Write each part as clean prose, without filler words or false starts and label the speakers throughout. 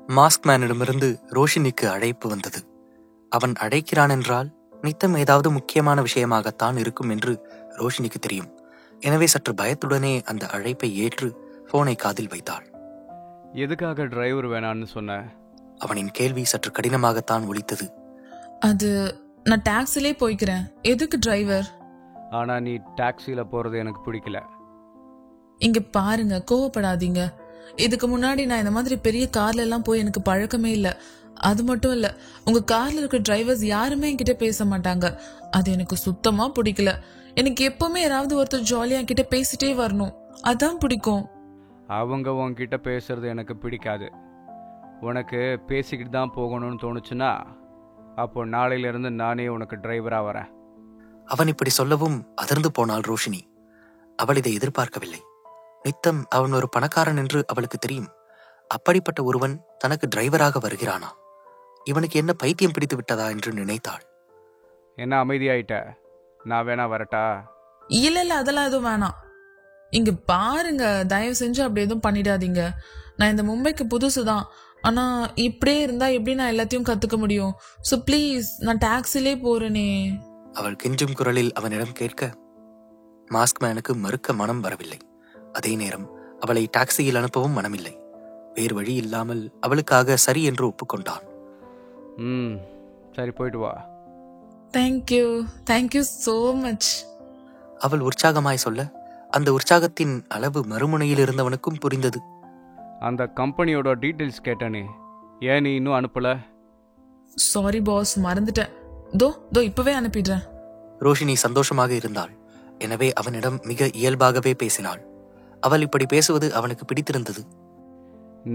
Speaker 1: Mask மேனிடமிருந்து ரோஷினிக்கு அழைப்பு வந்தது. அவன் அழைக்கிறான் என்றால் நித்தம் ஏதாவது முக்கியமான விஷயமாகத்தான் இருக்கும் என்று ரோஷினிக்கு தெரியும். எனவே சற்று பயத்துடனே அந்த அழைப்பை ஏற்று போனை காதில் வைத்தாள்.
Speaker 2: எதுக்காக டிரைவர் வேணான்னு சொன்ன?
Speaker 1: அவனின் கேள்வி சற்று கடினமாகத்தான் ஒலித்தது.
Speaker 3: அது நான் டாக்ஸிலே போய்க்கிறேன், எதுக்கு டிரைவர்?
Speaker 2: ஆனா நீ டாக்ஸில போறது எனக்கு பிடிக்கல.
Speaker 3: இங்க பாருங்க, கோவப்படாதீங்க. இதுக்கு முன்னாடி நான் இந்த மாதிரி பெரிய கார்ல எல்லாம் போய் எனக்கு பழக்கமே இல்ல. அது மட்டும் இல்ல, உங்க கார்ல இருக்க டிரைவர்ஸ் யாருமே என்கிட்ட பேச மாட்டாங்க. அது எனக்கு சுத்தமா பிடிக்கல. எனக்கு எப்பவுமே யாராவது ஒருத்தர் ஜாலியா என்கிட்ட பேசிட்டே வரணும், அதான் பிடிக்கும்.
Speaker 2: அவங்க உன்கிட்ட பேசுறது எனக்கு பிடிக்காது. உனக்கு பேசிக்கிட்டு தான் போகணும்னு தோணுச்சுன்னா அப்போ நாளையிலிருந்து நானே உனக்கு டிரைவரா வரேன்.
Speaker 1: அவன் இப்படி சொல்லவும் அதிர்ந்து போனாள் ரோஷினி. அவள் இதை எதிர்பார்க்கவில்லை. நித்தம் அவன் ஒரு பணக்காரன் என்று அவளுக்கு தெரியும். அப்படிப்பட்ட ஒருவன் தனக்கு டிரைவராக வருகிறானா? இவனுக்கு என்ன பைத்தியம் பிடித்து விட்டதா என்று நினைத்தாள்.
Speaker 2: என்ன அமைதியாயிட்ட? நான் வேணா வரட்டா?
Speaker 3: இல்ல இல்ல, அதெல்லாம் எதுவும் வேணாம். இங்க பாருங்க, தயவு செஞ்சு அப்படி எதுவும் பண்ணிடாதீங்க. நான் இந்த மும்பைக்கு புதுசுதான். ஆனா இப்படியே இருந்தா எப்படி நான் எல்லாத்தையும் கத்துக்க முடியும்? சோ ப்ளீஸ், நான் டாக்ஸிலே போறேனே.
Speaker 1: அவள் கெஞ்சும் குரலில் அவனிடம் கேட்க மாஸ்க் மேனுக்கு மறுக்க மனம் வரவில்லை. அதே நேரம் அவளை டாக்ஸியில் அனுப்பவும் மனமில்லை. வேறு வழி இல்லாமல் அவளுக்காக சரி என்று ஒப்புக்கொண்டான்.
Speaker 2: சரி, போயிட்டு வா.
Speaker 3: Thank you, thank you so much.
Speaker 1: அவள் உற்சாகமாய் சொல்ல அந்த உற்சாகத்தின் அளவு மறுமுனையில் இருந்தவனுக்கும் புரிந்தது.
Speaker 2: அந்த கம்பெனியோட டீட்டெயில்ஸ் கேட்டனே, ஏன் நீ இன்னும் அனுப்பல?
Speaker 3: சாரி பாஸ், மறந்துட்டேன். தோ இப்பவே அனுப்பிடுறேன்.
Speaker 1: ரோஷினி சந்தோஷமாக இருந்தாள். எனவே அவனிடம் மிக இயல்பாகவே பேசினாள். அவள் இப்படி பேசுவது அவனுக்கு பிடித்திருந்தது.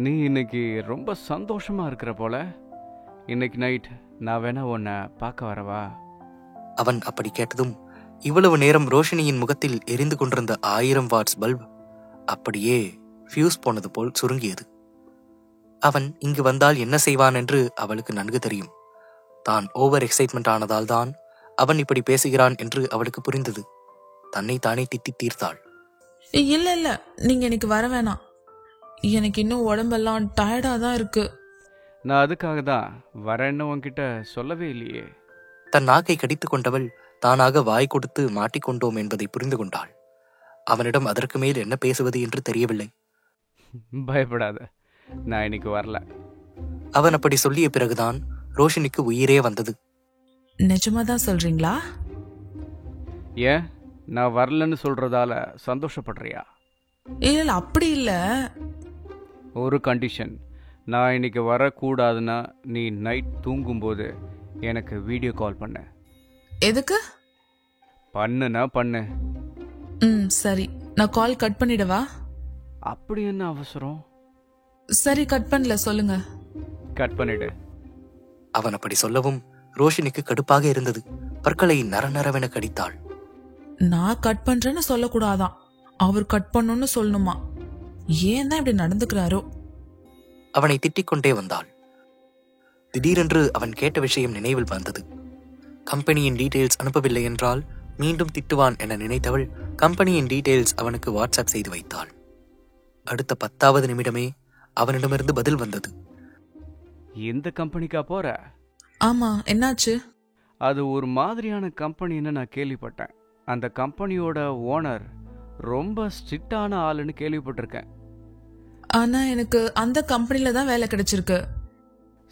Speaker 2: நீ இன்னைக்கு ரொம்ப சந்தோஷமா இருக்கிற போல. இன்னைக்கு நைட் நான் வேணா உன்னை பார்க்க வரவா?
Speaker 1: அவன் அப்படி கேட்டதும் இவ்வளவு நேரம் ரோஷினியின் முகத்தில் எரிந்து கொண்டிருந்த 1000 வாட்ஸ் பல்ப் அப்படியே ஃபியூஸ் போனது போல் சுருங்கியது. அவன் இங்கு வந்தால் என்ன செய்வான் என்று அவளுக்கு நன்கு தெரியும். தான் ஓவர் எக்ஸைட்மெண்ட் ஆனதால் தான் அவன் இப்படி பேசுகிறான் என்று அவளுக்கு புரிந்தது. தன்னை தானே திட்டி தீர்த்தாள்.
Speaker 3: இல்ல இல்ல, நீங்க எனக்கு வர வேணாம். எனக்கு இன்னும் உடம்பெல்லாம் டயர்டா தான் இருக்கு.
Speaker 2: நான் அதுக்காக தான் வரேன்னு உன்கிட்ட சொல்லவே இல்லையே.
Speaker 1: தன் நாக்கை கடித்துக் கொண்டவள் தானாக வாய் கொடுத்து மாட்டிக்கொண்டோம் என்பதை புரிந்து கொண்டாள். அவனிடம் அதற்கு மேல் என்ன பேசுவது என்று தெரியவில்லை.
Speaker 2: பயப்படாத, நான் இன்னைக்கு வரல.
Speaker 1: அவன் அப்படி சொல்லிய பிறகுதான் ரோஷினிக்கு உயிரே வந்தது.
Speaker 3: நிஜமாதான் சொல்றீங்களா?
Speaker 2: ஏன், நான் வரலன்னு சொல்றதால சந்தோஷப்படுறியா?
Speaker 3: இல்ல அப்படி இல்ல.
Speaker 2: ஒரு கண்டிஷன், நான் இன்னைக்கு வரக்கூடாதுன்னா நீ நைட் தூங்கும்போது எனக்கு வீடியோ கால் பண்ண.
Speaker 3: எதுக்கு?
Speaker 2: பண்ணுனா பண்ணு.
Speaker 3: சரி, நான் கால் கட் பண்ணிடவா?
Speaker 2: அப்படி என்ன அவசரம்?
Speaker 3: சரி, கட் பண்ணல, சொல்லுங்க.
Speaker 2: கட் பண்ணிடு.
Speaker 1: அவன் அப்படி சொல்லவும் ரோஷினிக்கு கடுப்பாக இருந்தது. பற்களை நரநரவென கடித்தாள்.
Speaker 3: நான் கட் பண்றேன்னு சொல்லக்கூடாதான், அவர் கட் பண்ணணும்னு சொல்லணுமா? ஏன் தான் இப்படி நடந்துக்கிறாரோ?
Speaker 1: அவனை திட்டிக் கொண்டே வந்தாள். திடீரென்று அவன் கேட்ட விஷயம் நினைவில் வந்தது. கம்பெனியின் டீடைல்ஸ் அனுப்பவில்லை என்றால் மீண்டும் திட்டுவான் என நினைத்தவள் கம்பெனியின் டீடைல்ஸ் அவனுக்கு வாட்ஸ்அப் செய்து வைத்தாள். அடுத்த 10வது நிமிடமே அவனிடமிருந்து பதில் வந்தது.
Speaker 2: எந்த கம்பெனிக்கா போற?
Speaker 3: ஆமா, என்னாச்சு?
Speaker 2: அது ஒரு மாதிரியான கம்பெனின்னு நான் கேள்விப்பட்டேன். அந்த கம்பெனியோட ஓனர் ரொம்ப ஸ்ட்ரிக்டான ஆளுன்னு கேள்விப்பட்டிருக்கேன்.
Speaker 3: ஆனா எனக்கு அந்த கம்பெனில தான் வேலை கிடைச்சிருக்கு.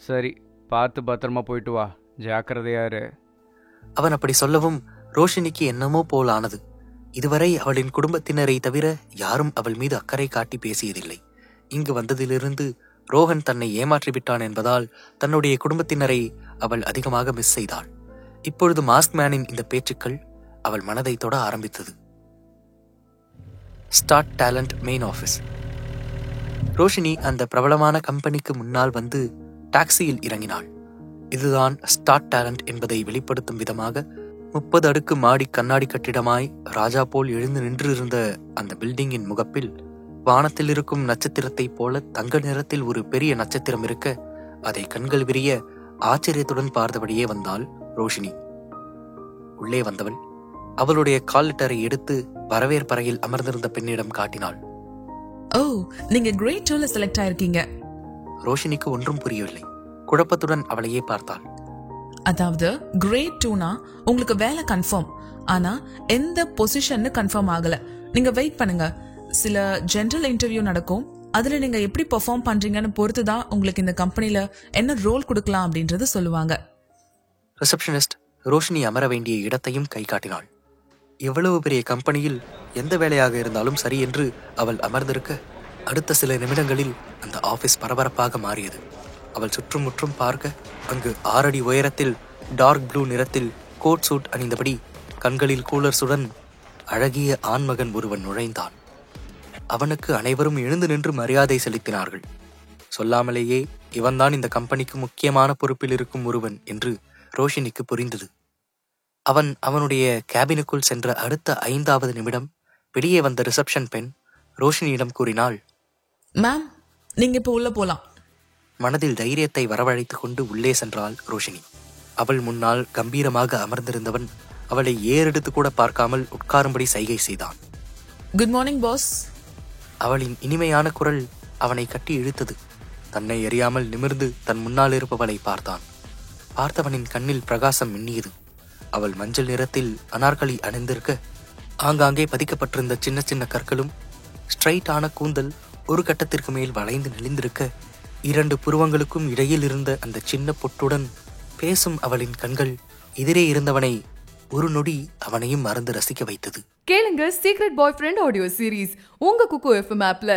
Speaker 2: சரி, பார்த்து பத்திரமா போயிட்டு வா, ஜாக்கிரதையாரு.
Speaker 1: அவன் அப்படி சொல்லவும் ரோஷினிக்கு என்னமோ போல் ஆனது. இதுவரை அவளின் குடும்பத்தினரை தவிர யாரும் அவள் மீது அக்கறை காட்டி பேசியதில்லை. இங்கு வந்ததிலிருந்து ரோஹன் தன்னை ஏமாற்றிவிட்டான் என்பதால் தன்னுடைய குடும்பத்தினரை அவள் அதிகமாக மிஸ் செய்தாள். இப்பொழுது மாஸ்க் மேனின் இந்த பேச்சுக்கள் அவள் மனதை தொட ஆரம்பித்தது. Start talent main office. Roshini அந்த பிரபலமான கம்பெனிக்கு முன்னால் வந்து டாக்ஸியில் இறங்கினாள். இதுதான் ஸ்டார்ட் டேலண்ட் என்பதை வெளிப்படுத்தும் விதமாக 30 அடுக்கு மாடி கண்ணாடி கட்டிடமாய் ராஜா போல் எழுந்து நின்றிருந்த அந்த பில்டிங்கின் முகப்பில் வானத்தில் இருக்கும் நட்சத்திரத்தைப் போல தங்க நிறத்தில் ஒரு பெரிய நட்சத்திரம் இருக்க அதை கண்கள் விரிய ஆச்சரியத்துடன் பார்த்தபடியே வந்தாள் ரோஷினி. உள்ளே வந்தவள் அவளுடைய கால் லெட்டரை எடுத்து வரவேற்பறையில் அமர்ந்திருந்த பெண்ணிடம் காட்டினாள்.
Speaker 3: ஓ, நீங்க கிரேட் 2ல செலக்ட் ஆயிருக்கீங்க.
Speaker 1: ரோஷினிக்கு ஒன்றும் புரியவில்லை. குழப்பத்துடன் அவளையே பார்த்தாள்.
Speaker 3: அதாவது கிரேட் 2னா உங்களுக்கு வேலை கன்ஃபார்ம், ஆனா எந்த பொசிஷன்னு கன்ஃபார்ம் ஆகல. நீங்க வெயிட் பண்ணுங்க, சில ஜெனரல் இன்டர்வியூ நடக்கும், அதுல நீங்க எப்படி பெர்ஃபார்ம் பண்றீங்கன்னு பொறுத்து தான் உங்களுக்கு இந்த கம்பெனில என்ன ரோல் கொடுக்கலாம் அப்படின்றது சொல்லுவாங்க.
Speaker 1: ரிசப்ஷனிஸ்ட் ரோஷினி அமர வேண்டிய இடத்தையும் கை காட்டினாள். எவ்வளவு பெரிய கம்பெனியில் எந்த வேலையாக இருந்தாலும் சரி என்று அவள் அமர்ந்திருக்க, அடுத்த சில நிமிடங்களில் அந்த ஆபீஸ் பரபரப்பாக மாறியது. அவள் சுற்றுமுற்றும் பார்க்க, அங்கு 6 அடி உயரத்தில் டார்க் ப்ளூ நிறத்தில் கோட் சூட் அணிந்தபடி கண்களில் கூலர்ஸுடன் அழகிய ஆண்மகன் ஒருவன் நுழைந்தான். அவனுக்கு அனைவரும் எழுந்து நின்று மரியாதை செலுத்தினார்கள். சொல்லாமலேயே இவன்தான் இந்த கம்பெனிக்கு முக்கியமான பொறுப்பில் இருக்கும் ஒருவன் என்று ரோஷினிக்கு புரிந்தது. அவனுடைய கேபினுக்குள் சென்ற அடுத்த 5வது நிமிடம் வெளியே வந்த ரிசப்ஷன் பெண் ரோஷினியிடம் கூறினாள்,
Speaker 3: மேம், நீங்க இப்ப உள்ள போலாம்.
Speaker 1: மனதில் தைரியத்தை வரவழைத்துக் கொண்டு உள்ளே சென்றாள் ரோஷினி. அவள் முன்னால் கம்பீரமாக அமர்ந்திருந்தவன் அவளை ஏறெடுத்து கூட பார்க்காமல் உட்காரும்படி சைகை செய்தான்.
Speaker 3: Good morning boss.
Speaker 1: அவளின் இனிமையான குரல் அவனை கட்டி இழுத்தது. தன்னை எறியாமல் நிமிர்ந்து தன் முன்னால் இருப்பவளை பார்த்தான். பார்த்தவனின் கண்ணில் பிரகாசம் மின்னியது. அவள் மஞ்சள் நிறத்தில் அனார்கலி அணிந்திருக்க, ஆங்காங்கே பதிக்கப்பட்டிருந்த சின்ன சின்ன கற்களும் ஸ்ட்ரைட்டான கூந்தல் ஒரு கட்டத்திற்கு மேல் வளைந்து நெளிந்திருக்க, 2 புருவங்களுக்கும் இடையில் இருந்த அந்த சின்ன பொட்டுடன் பேசும் அவளின் கண்கள் எதிரே இருந்தவனை ஒரு நொடி அவனையும் மறந்து ரசிக்க வைத்தது.
Speaker 4: கேளுங்க சீக்ரெட் பாய் ஃப்ரெண்ட் ஆடியோ சீரீஸ் உங்க குக்கு எஃப்எம் ஆப்ல.